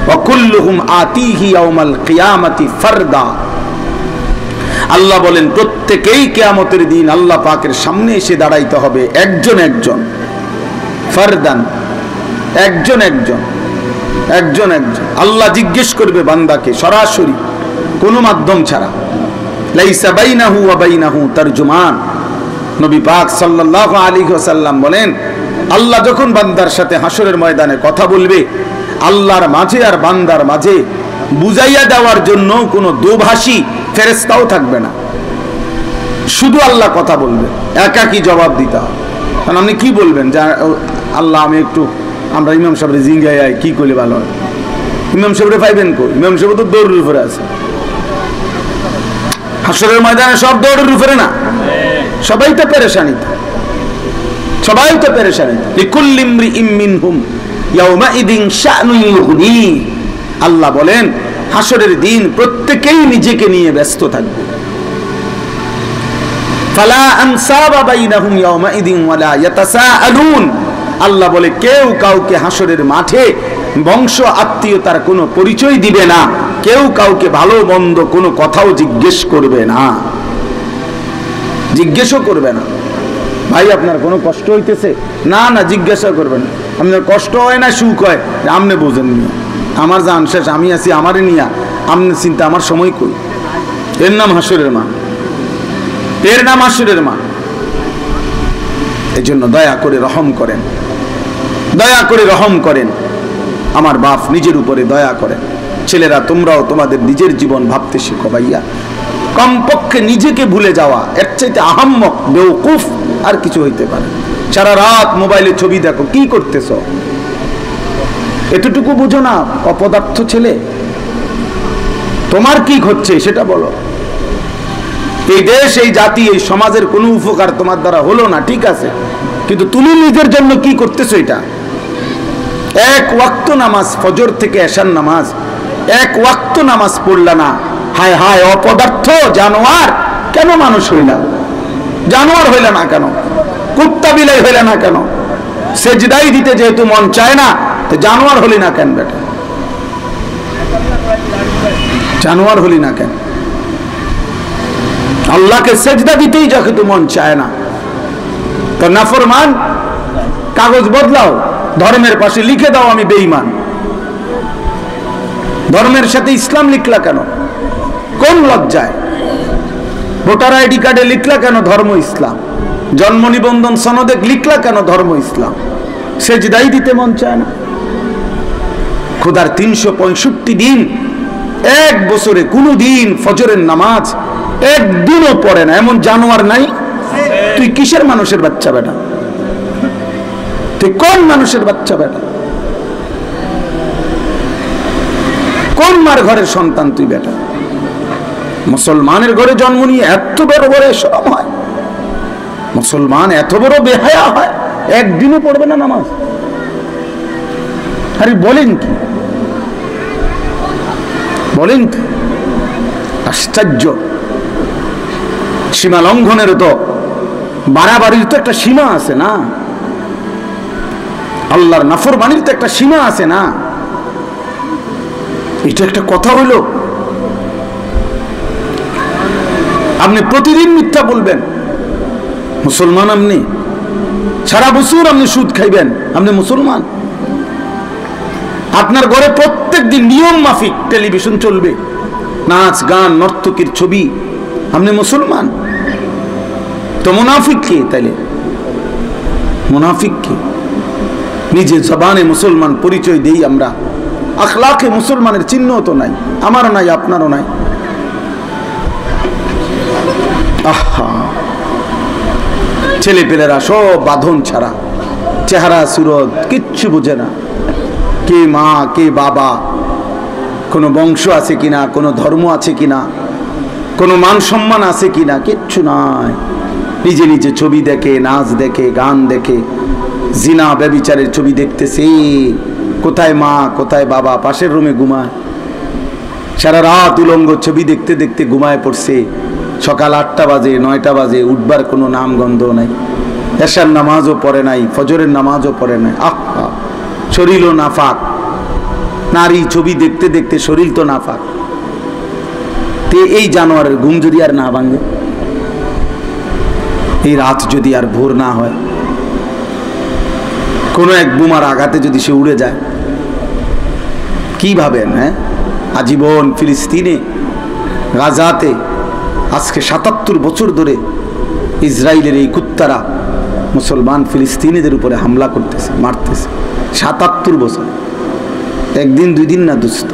ওয়াকুল্লুহুম আতিহি ইয়াউমাল কিয়ামাতি ফারদা। আল্লাহ বলেন প্রত্যেকেই কিয়ামতের দিন আল্লাহ পাকের সামনে এসে দাঁড়াইতে হবে একজন একজন, ফারদান, একজন একজন, একজন একজন। আল্লাহ জিজ্ঞেস করবে বান্দাকে সরাসরি, কোনো মাধ্যম ছাড়া। লাইসা বাইনাহু ওয়া বাইনাহু তারজুমান। নবী পাক সাল্লাল্লাহু আলাইহি ওয়াসাল্লাম বলেন আল্লাহ যখন বান্দার সাথে হাসরের ময়দানে কথা বলবে, আল্লাহর মাঝে আর বান্দার মাঝে বুঝাইয়া দেওয়ার জন্য কোনো দোভাষী ফেরেশতাও থাকবে না, শুধু আল্লাহ কথা বলবে, একাকি জবাব দিতে হবে। কারণ আপনি কি বলবেন যে আল্লাহ আমি একটু, আমরা ইমাম সাহেবের জিঙ্গায় কি করলে ভালো হয়? ইমাম সাহেবরে পাইবেন কই? ইমাম সাহেব তো দৌড়ের উপরে আছে। হাসরের ময়দানে সব দৌড়ের উপরে না, সবাই তো পেরেশানিতে, সবাই তো পেরেশানিতে। লিকুল্লি ইমরিইম মিনহুম ইয়াউমাইদিন শানুন ইউগনি। আল্লাহ বলেন হাসরের দিন প্রত্যেকেই নিজেকে নিয়ে ব্যস্ত থাকবে। ফালা আনসাবা বাইনাহুম ইয়াউমাইদিন ওয়ালা ইয়াতাসাআলুন। আল্লাহ বলে কেউ কাউকে হাসরের মাঠে বংশ আত্মীয়তার কোনো পরিচয় দিবে না, কেউ কাউকে ভালো মন্দ কোনো কথাও জিজ্ঞেস করবে না, জিজ্ঞেসও করবে না। ভাই আপনার কোনো কষ্ট হইতেছে? না না, জিজ্ঞাসা করবেন। আপনার কষ্ট হয় না সুখ হয়? আপনি বোঝেন নি, আমার জান শেষ, আমি আছি আমারে নিয়া, আপনার চিন্তা আমার সময় কই। এর নাম হাসরের মা, এর নাম হাসরের মা। এই জন্য দয়া করে রহম করেন, দয়া করে রহম করেন। আমার বাপ নিজের উপরে দয়া করেন। ছেলেরা তোমরাও তোমাদের নিজের জীবন ভাবতে শিখো ভাইয়া। কমপক্ষে নিজেকে ভুলে যাওয়া এর চাইতে আহাম্মক বেওকুফ আর কিছু হইতে পারে। সারা রাত মোবাইলে ছবি দেখো, কি করতেছ? এতটুকু বুঝো না? অপদার্থ ছেলে, তোমার কি হচ্ছে সেটা বলো। এই দেশ, এই জাতি, এই সমাজের কোনো উপকার তোমার দ্বারা হলো না, ঠিক আছে, কিন্তু তুমি নিজের জন্য কি করতেছো? এটা এক ওয়াক্ত নামাজ, ফজর থেকে এশার নামাজ, এক ওয়াক্ত নামাজ পড়লা না। হায় হায় অপদার্থ জানোয়ার, কেন মানুষ হইলা? জানোয়ার হইলা না কেন? কুত্তা বিলাই হইলা না কেন? সেজদাই দিতে যেহেতু মন চায় না, তো জানোয়ার হলি না কেন বেটা? জানোয়ার হলি না কেন? আল্লাহকে সেজদা দিতেই যেহেতু মন চায় না, তো নাফরমান, কাগজ বদলাও, ধর্মের পাশে লিখে দাও আমি বেঈমান। ধর্মের সাথে ইসলাম লিখলা কেন? কোন লজ্জায়? ভোটার আইডি কার্ডে লিখলা কেন ধর্ম ইসলাম? জন্ম নিবন্ধন সনদে লিখলা কেন ধর্ম ইসলাম? সেজদাই দিতে মন চায় না। খোদার 365 দিন, এক বছরে কোনো দিন ফজরের নামাজ একদিনও পড়ে না, এমন জানোয়ার নাই? তুই কিসের মানুষের বাচ্চা বেটা? তুই কোন মানুষের বাচ্চা বেটা? কোন মার ঘরের সন্তান তুই বেটা? মুসলমানের ঘরে জন্ম নিয়ে এত বড় বড় শরম হয়? মুসলমান এত বড় বেহায়া হয়? একদিনও পড়বে না নামাজ? আরে বলেন কি, বলেন কি? আশ্চর্য। সীমা লঙ্ঘনের তো, বাড়াবাড়ির তো একটা সীমা আছে না? আল্লাহর নাফরমানির তো একটা সীমা আছে না? এটা একটা কথা হইল? আপনি প্রতিদিন মিথ্যা বলবেন, মুসলমান আপনি? সারা বছর আপনি সুদ খাইবেন, আপনি মুসলমান? আপনার ঘরে প্রত্যেক দিন নিয়ম মাফিক টেলিভিশন চলবে, নাচ গান নর্তকীর ছবি, আপনি মুসলমান? তো মুনাফিক কে তাইলে? মুনাফিক কে? নিজে জবানে মুসলমান পরিচয় দেই আমরা, আখলাকে মুসলমানের চিহ্ন তো নাই, আমারও নাই, আপনারও নাই। আহা, ছেলেপেলেরা সব বাঁধন ছাড়া, চেহারা সুরত কিচ্ছু বোঝে না, কে মা কে বাবা, কোনো বংশ আছে কিনা, কোনো ধর্ম আছে কিনা, কোনো মান সম্মান আছে কিনা, কিচ্ছু নাই। নিজে নিজে ছবি দেখে, নাচ দেখে, গান দেখে, জিনা ব্যভিচারের ছবি দেখতেছে। কোথায় মা কোথায় বাবা? পাশের রুমে ঘুমায়, সারা রাত উলঙ্গ ছবি দেখতে দেখতে ঘুমায় পড়ছে। সকাল 8টা বাজে 9টা বাজে, উঠবার কোনো নাম গন্ধ নাই। এশার নামাজও পড়ে নাই, ফজরের নামাজও পড়ে নাই। আহা, শরীরও নাফাক। নারী ছবি দেখতে দেখতে শরীর তো নাফাক। তে এই জানোয়ারের ঘুম যদি আর না ভাঙে, এই রাত যদি আর ভোর না হয়, কোনো এক বোমার আঘাতে যদি সে উড়ে যায়, কি ভাবেন? হ্যাঁ, আজীবন ফিলিস্তিনে গাজাতে আজকে 77 বছর ধরে ইসরায়েলের এই কুত্তারা মুসলমান ফিলিস্তিনিদের উপরে হামলা করতেছে, মারতেছে। 77 বছর, একদিন দুই দিন না দোস্ত।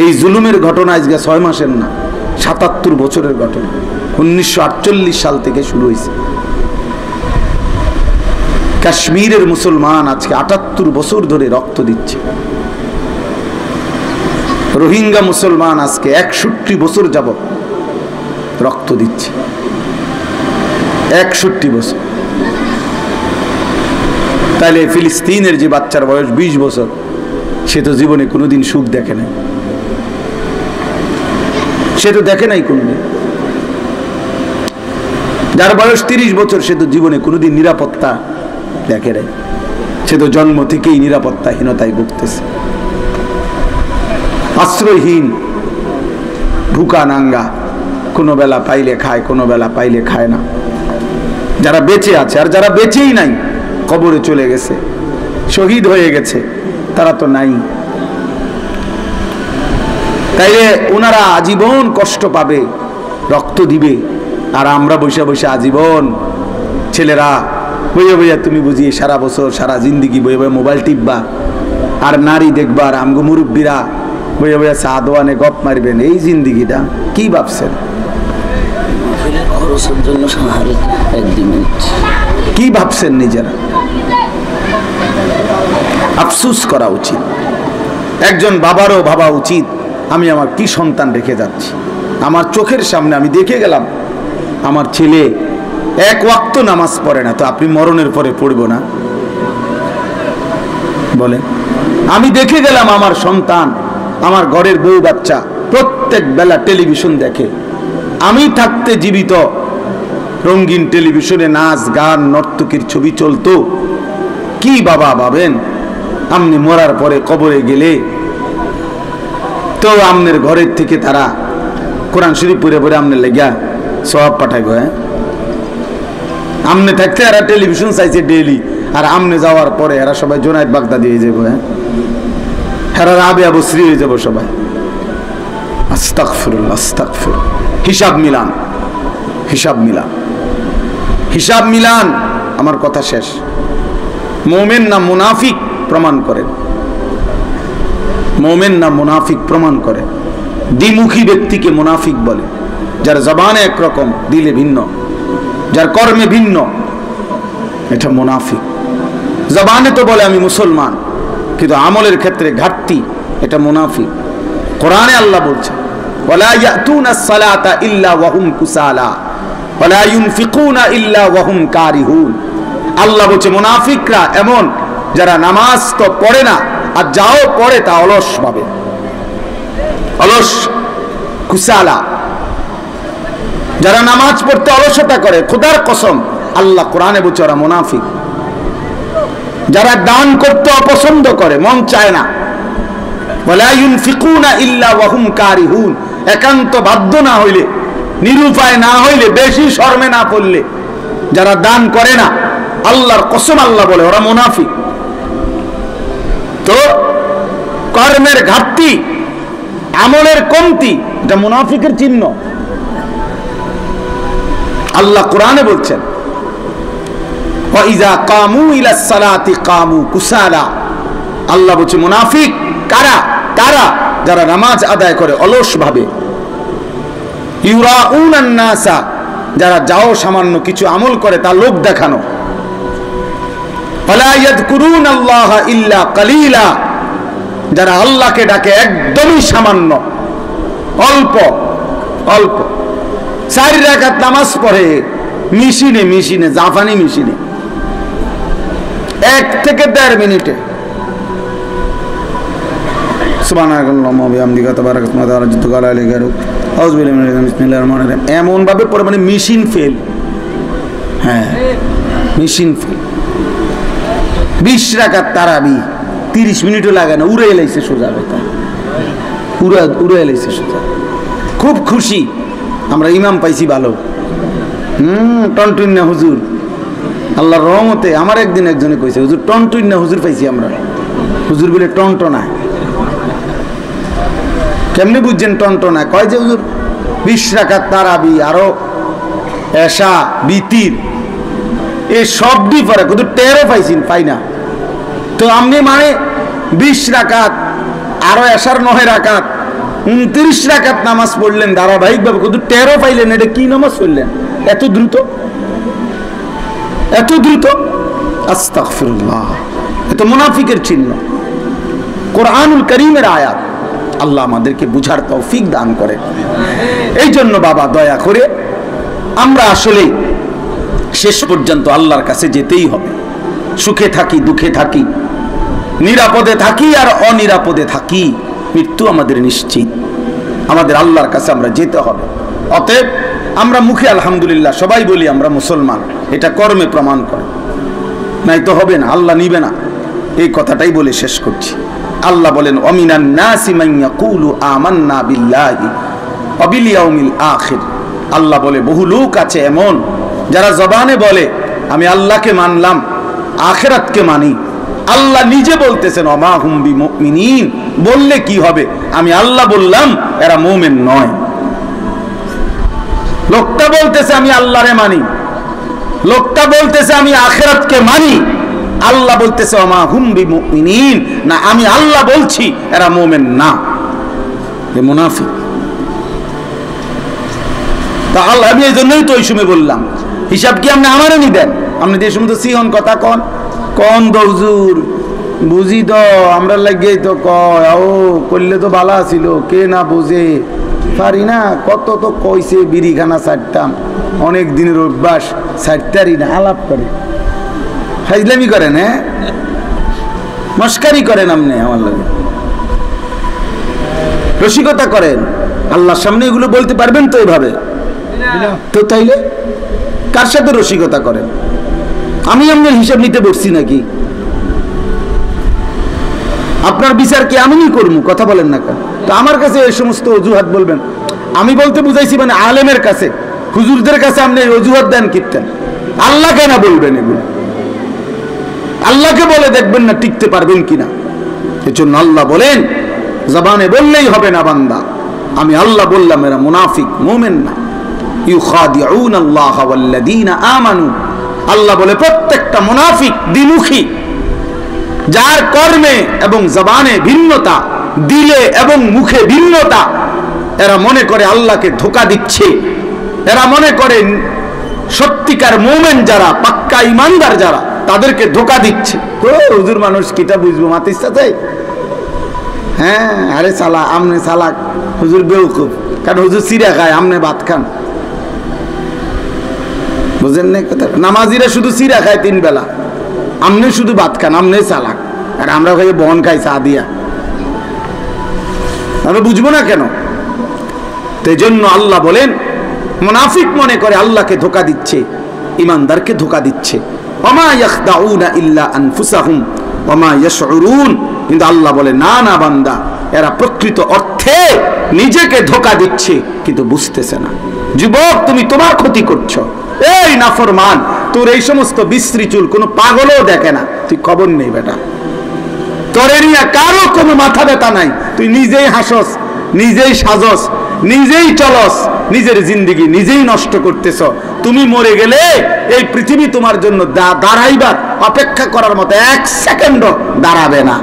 এই জুলুমের ঘটনা আজকে 6 মাসের না, 77 বছরের ঘটনা। 1948 সাল থেকে শুরু হয়েছে। কাশ্মীরের মুসলমান আজকে 78 বছর ধরে রক্ত দিচ্ছে। রোহিঙ্গা মুসলমান আজকে 61 বছর যাবত রক্ত দিচ্ছে। 61 বছর। তাহলে ফিলিস্তিনের যে বাচ্চার বয়স 20 বছর, সে তো জীবনে কোনোদিন সুখ দেখে নাই, সে তো দেখে নাই কোনোদিন। যার বয়স 30 বছর, সে তো জীবনে কোনোদিন নিরাপত্তা দেখে নাই, সে তো জন্ম থেকেই নিরাপত্তাহীনতায় ভুগতেছে। আশ্রয়হীন, ভুকা নাঙ্গা, কোনো বেলা পাইলে খায়, কোনো বেলা পাইলে খায় না। যারা বেঁচে আছে, আর যারা বেঁচেই নাই, কবরে চলে গেছে, শহীদ হয়ে গেছে, তারা তো নাই। তাইলে ওনারা আজীবন কষ্ট পাবে, রক্ত দিবে, আর আমরা বসে বসে আজীবন, ছেলেরা বইয়া বইয়া, তুমি বুঝিয়ে সারা বছর সারা জিন্দিগি বইয়া বইয়া মোবাইল টিপবা, আর নারী দেখবা, আর আমগো মুরব্বীরা বইয়া বইয়া চা দোয়ানে গপ মারবেন। এই জিন্দিগিটা কি ভাবছেন? কি ভাবছেন নিজেরা? আফসোস করা উচিত। একজন বাবারও ভাবা উচিত, আমি আমার কি সন্তান রেখে যাচ্ছি। আমার চোখের সামনে আমি দেখে গেলাম আমার ছেলে এক ওয়াক্ত নামাজ পড়ে না, তো আপনি মরণের পরে পড়ব না বলে? আমি দেখে গেলাম আমার সন্তান, আমার ঘরের বউ বাচ্চা প্রত্যেক বেলা টেলিভিশন দেখে, আমি থাকতে জীবিত রঙিন টেলিভিশনে নাচ গান নর্তকীর ছবি চলতো, কি বাবা ভাবেন আপনি মরার পরে কবরে গেলে তো আমনের ঘরের থেকে তারা কোরআন শরীফ পড়ে পড়ে আমনের লেগা সওয়াব পাঠাইবো? হ্যাঁ, আমনে থাকতে এরা টেলিভিশন চাইছে ডেইলি, আর আমনে যাওয়ার পরে এরা সবাই জোনায়েদ বাগদাদি হয়ে যাবো। হ্যাঁ, এরা রাবে আবশ্রী হয়ে যাবো সবাই। আস্তাগফিরুল্লাহ, আস্তাগফিরুল্লাহ। হিসাব মিলান, হিসাব মিলান, হিসাব মিলান। আমার কথা শেষ। মুমিন না মুনাফিক প্রমাণ করেন, মুমিন না মুনাফিক প্রমাণ করেন। দ্বিমুখী ব্যক্তিকে মুনাফিক বলে, যার জবানে একরকম দিলে ভিন্ন, যার কর্মে ভিন্ন, এটা মুনাফিক। জবানে তো বলে আমি মুসলমান, কিন্তু আমলের ক্ষেত্রে ঘাটতি, এটা মুনাফিক। কোরআনে আল্লাহ বলছে ওয়ালা ইয়াতুনাস সালাতা ইল্লা ওয়া হুম কুসালা ওয়ালা ইউনফিকুনা ইল্লা ওয়া হুম কারিহুন। আল্লাহ বলছে মুনাফিকরা এমন যারা নামাজ তো পড়ে না, আর যাও পড়ে তা অলস ভাবে, অলস, কুসালা। যারা নামাজ পড়তে অলসতা করে, খোদার কসম আল্লাহ কোরআনে বলছে ওরা মুনাফিক। যারা দান করতে অপছন্দ করে, মন চায় না, ওয়ালা ইউনফিকুনা ইল্লা ওয়া হুম কারিহুন, একান্ত বাধ্য না হইলে, নিরুপায় না হইলে, বেশি শর্মে না পড়লে যারা দান করে না, আল্লাহর কসম আল্লাহ বলে ওরা মুনাফিক। তো কর্মের ঘাটতি, আমলের কমতি, এটা মুনাফিকের চিহ্ন। আল্লাহ কোরআনে বলছেন ওয়া ইযা কামু ইলাস সালাতি কামু কুসালা। আল্লাহ বলছে মুনাফিক কারা? তারা যারা নামাজ আদায় করে অলস ভাবে। ইউরাউনান নাসা, যারা যাও সামান্য কিছু আমল করে তা লোক দেখানো। ফালা ইয়াযকুরুনাল্লাহা ইল্লা কালিলা, যারা আল্লাহকে ডাকে একদমই সামান্য, অল্প অল্প। 4 রাকাত নামাজ পড়ে মেশিনে, মেশিনে, জাপানি মেশিনে, 1 থেকে 1.5 মিনিটে। সুবহানাল্লাহি ওয়া বিহামদিহি তাবারাকা ইসমুহু ওয়া তাআলা জাদ্দুহু আলা আলিহি গায়রুহু আউযু বিল্লাহি মিনাশ শাইতানির বিসমিল্লাহির রহমানির রহিম। এমন ভাবে পড়ে মানে মেশিন ফেল। হ্যাঁ, মেশিন ফেল। 20 রাকাত তারাবি 30 মিনিটও লাগে না, উড়ে এলাইছে সোজা কথা, উড়ে এলাইছে সোজা। খুব খুশি আমরা ইমাম পাইছি ভালো। টনটুন্না হুজুর, আল্লাহর রহমতে। আমার একদিন একজনে কইছে হুজুর টনটুন্না হুজুর পাইছি আমরা। হুজুর বলে টনটনা। কেমনে বুঝছেন টনটনা? কয় যে হুজুর 20 রাকাত তারাবি, আরো এশা, বিতির, এই সব দি পরে কিন্তু 13 পাইছেন, পাই না। তো আপনি মানে 20 রাকাত, আরো এশার 9 রাকাত, 29 রাকাত নামাজ পড়লেন ধারাবাহিকভাবে, কিন্তু 13 পাইলেন। এটা কি নামাজ পড়লেন এত দ্রুত, এত দ্রুত? আস্তাগফিরুল্লাহ। এটা মুনাফিকের চিহ্ন। কোরআনুল কারীমের আয়াত। আল্লাহ আমাদেরকে বুঝার তৌফিক দান করে। এই জন্য বাবা দয়া করে আমরা আসলে শেষ পর্যন্ত আল্লাহর কাছে যেতেই হবে। সুখে থাকি, দুঃখে থাকি, নিরাপদে থাকি আর অনিরাপদে থাকি, মৃত্যু আমাদের নিশ্চিত। আমাদের আল্লাহর কাছে আমরা যেতে হবে। অতএব আমরা মুখে আলহামদুলিল্লাহ সবাই বলি আমরা মুসলমান, এটা কর্মে প্রমাণ করে, নাই তো হবে না, আল্লাহ নিবে না। এই কথাটাই বলে শেষ করছি। আল্লাহ বলেন ওয়ামিনান নাসি মান ইয়াকুলু আমান্না বিল্লাহি ওয়া বিল ইয়াউমিল আখির। আল্লাহ বলে বহু লোক আছে এমন যারা জবানে বলে আমি আল্লাহকে মানলাম, আখিরাতকে মানি। আল্লাহ নিজে বলতেছেন ওমা হুম বিমুমিনিন, বললে কি হবে? আমি আল্লাহ বললাম, এরা মুমিন নয়। লোকটা বলতেছে আমি আল্লাহরে মানি, লোকটা বলতেছে আমি আখিরাতকে মানি, আল্লাহ বলতেছে ওমা হুম বিমুমিনিন, না আমি আল্লাহ বলছি এরা মুমিন না, এ মুনাফিক। তা আল্লাহ, আমি এই জন্যই তো ওই সময় বললাম হিসাব কি আপনি আমারে নিবেন? আপনি যে সময় তো সিহন কথা কন কন দৌজুর বুঝি তো আমরা লাগিয়েই তো কয় ও করলে তো ভালো ছিল, কে না বুঝে পারি না, কত তো কইছে বিড়িখানা ছাড়তাম, অনেক দিনের অভ্যাস, ছাড়তারি না, আলাপ করে ফাইজলামি করেন, হ্যাঁ মস্কারি করেন, আপনি আমার লাগে রসিকতা করেন। আল্লাহর সামনে এগুলো বলতে পারবেন তো এভাবে? তো তাইলে কার সাথে রসিকতা করেন? আমি আপনার হিসাব নিতে বসছি নাকি? আপনার বিচার কি আমি করবো? কথা বলেন না কেন? তো আমার কাছে এই সমস্ত অজুহাত বলবেন? আমি বলতে বুঝাইছি মানে আলেমের কাছে, হুজুরদের কাছে আপনি অজুহাত দেন কীর্তেন, আল্লাহকে না বলবেন এগুলো। আল্লাহকে বলে দেখবেন না টিকতে পারবেন কিনা। এজন্য আল্লাহ বলেন জবানে বললেই হবে না বান্দা আমি আল্লাহ বললাম, এরা মুনাফিক, মুমিন না। ইউখাদিউন আল্লাহ ওয়াল্লাযীনা আমানু, আল্লাহ বলে প্রত্যেকটা মুনাফিক দ্বিমুখী, যার কর্মে এবং জবানে ভিন্নতা, দিলে এবং মুখে ভিন্নতা। এরা মনে করে আল্লাহকে ধোঁকা দিচ্ছে, এরা মনে করে সত্যিকার মুমিন যারা, পাক্কা ইমানদার যারা, তাদেরকে ধোঁকা দিচ্ছে। হুজুর মানুষ কিটা বুঝবো, মাতিসা চাই। হ্যাঁ আরে সালা আমনে সালাক, হুজুর বেউকুফ, কারণ হুজুর চিরা খায়, আমনে ভাত খান। বুঝেন না কথা? নামাজিরা শুধু চিরা খায় 3 বেলা, আমনে শুধু ভাত খান, আমনে চালাক, আর আমরা খাই বন খাই চা দিয়া। আমরা বুঝবো না কেন? সেই জন্য আল্লাহ বলেন মুনাফিক মনে করে আল্লাহকে ধোঁকা দিচ্ছে, ইমানদারকে ধোঁকা দিচ্ছে। ওমা ইয়াখদাউনা ইল্লা আনফুসাহুম ওমা ইয়াশউরুন। কিন্তু আল্লাহ বলে না না বান্দা, এরা প্রকৃত অর্থে নিজেকে ধোঁকা দিচ্ছে কিন্তু বুঝতেছে না। যুবক তুমি তোমার ক্ষতি করছো। এই নাফরমান, তোর এই সমস্ত বিশ্রী চুল কোনো পাগলও দেখে না, তুই খবর নেই বেটা। তোরে নিয়ে কারো কোনো মাথা ব্যথা নাই, তুই নিজেই হাসস, নিজেই সাজস, নিজেই চলস, নিজের জিন্দেগি নিজেই নষ্ট করতেছ। তুমি মরে গেলে এই পৃথিবী তোমার জন্য দাঁড়াইবার অপেক্ষা করার মতো 1 সেকেন্ডও দাঁড়াবে না।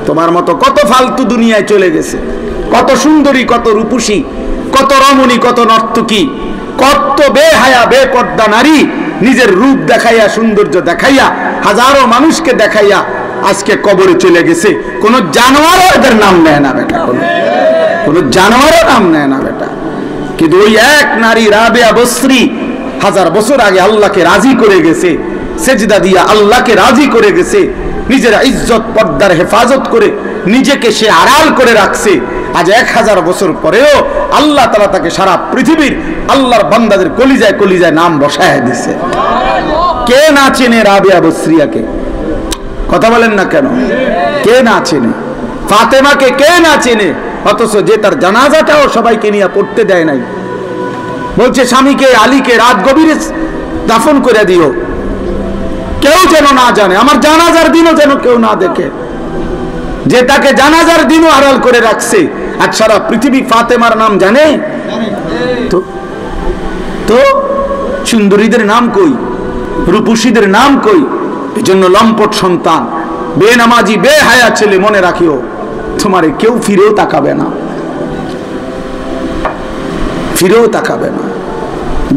তোমার মতো কত ফালতু দুনিয়ায় চলে গেছে, কত সুন্দরী, কত রূপসী, কত রমণী, কত নর্তকী, কত বেহায়া বেপর্দা নারী নিজের রূপ দেখাইয়া, সৌন্দর্য দেখাইয়া, হাজারো মানুষকে দেখাইয়া আজকে কবরে চলে গেছে। কোন জানোয়ারও এদের নাম নেয় না বেটা, কোন জানোয়ারও নাম নেয় না বেটা। কিন্তু ওই এক নারী রাবেয়া বসরি 1000 বছর আগে আল্লাহকে রাজি করে গেছে, সেজদা দিয়া আল্লাহকে রাজি করে গেছে, নিজের ইজ্জত পর্দার হেফাজত করে নিজেকে সে আড়াল করে রাখছে। আজ 1000 বছর পরেও আল্লাহ তাআলা তাকে সারা পৃথিবীর আল্লাহর বান্দাদের কলিজায় কলিজায় নাম বসায় দিছে। কে না চেনে রাবেয়া বসরিয়াকে? কথা বলেন না কেন? কে না চেনে? ফাতেমাকে কে না চেনে? অথচ যে তার জানাজাটাও সবাইকে নিয়ে পড়তে দেয় নাই, বলছে স্বামীকে আলীকে রাত গভীরে দাফন করে দিও, কেউ যেন না জানে, আমার জানাজার দিনও যেন কেউ না দেখে। যে তাকে জানাজার দিনও আড়াল করে রাখছে, আর সারা পৃথিবী ফাতেমার নাম জানে। তো সুন্দরীদের নাম কই, রূপসীদের নাম কই? এজন্য লম্পট সন্তান, বেনামাজি, বেহায়া ছেলে, মনে রাখিও তোমারে কেউ ফিরেও তাকাবে না, ফিরেও তাকাবে না।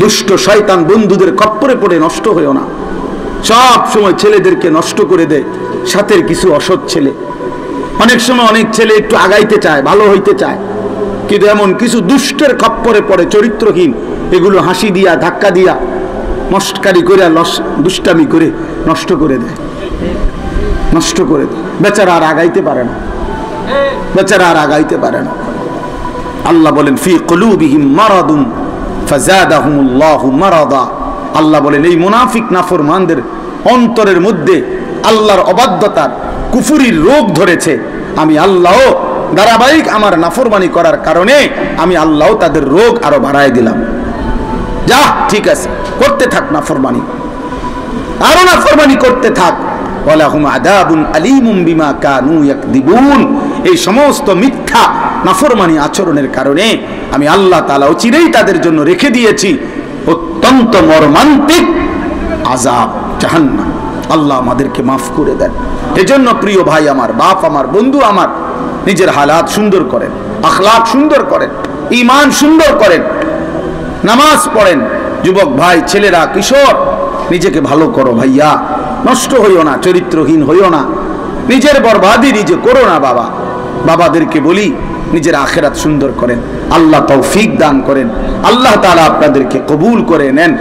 দুষ্ট শয়তান বন্ধুদের কপ্পরে পড়ে নষ্ট হয়েও না। সব সময় ছেলেদেরকে নষ্ট করে দেয় সাথের কিছু অসৎ ছেলে। অনেক সময় অনেক ছেলে একটু আগাইতে চায়, ভালো হইতে চায়, কিন্তু এমন কিছু দুষ্টের খপ্পরে পড়ে, চরিত্রহীন, এগুলো হাসি দিয়া, ধাক্কা দিয়া, মস্কারি করে, দুষ্টামি করে নষ্ট করে দেয়, নষ্ট করে দেয়। বেচারা আর আগাইতে পারে না, বেচারা আর আগাইতে পারে না। আল্লাহ বলেন ফি কুলুবিহিম মারাদুন ফাযাদাহুমুল্লাহু মারাদা। আল্লাহ বলেন এই মুনাফিক নাফরমানদের অন্তরের মধ্যে আল্লাহর অবাধ্যতার, কুফরির রোগ ধরেছে। আমি আল্লাহ ধারাবাহিক আমার নাফরমানি করার কারণে আমি আল্লাহ তাদের রোগ আরো বাড়ায় দিলাম। যা ঠিক আছে, করতে থাক নাফরমানি, আরো নাফরমানি করতে থাক। ওয়ালাহুম আযাবুন আলীমুম বিমা কানু ইয়াকদিবুন। এই সমস্ত মিথ্যা নাফরমানি আচরণের কারণে আমি আল্লাহ তাআলা চিরেই তাদের জন্য রেখে দিয়েছি অত্যন্ত মর্মান্তিক আযাব, জাহান্নাম। আল্লাহ আমাদেরকে মাফ করে দেন। এজন্য প্রিয় ভাই আমার, বাপ আমার, বন্ধু আমার, নিজের হালাত সুন্দর করেন, আখলাক সুন্দর করেন, ঈমান সুন্দর করেন, নামাজ পড়েন। যুবক ভাই, ছেলেরা, কিশোর, নিজেকে ভালো করো ভাইয়া, নষ্ট হইও না, চরিত্রহীন হইও না, নিজের বরবাদি নিজে করো না। বাবাদেরকে বলি নিজের আখিরাত সুন্দর করেন। আল্লাহ তৌফিক দান করেন। আল্লাহ তাআলা আপনাদেরকে কবুল করে নেন।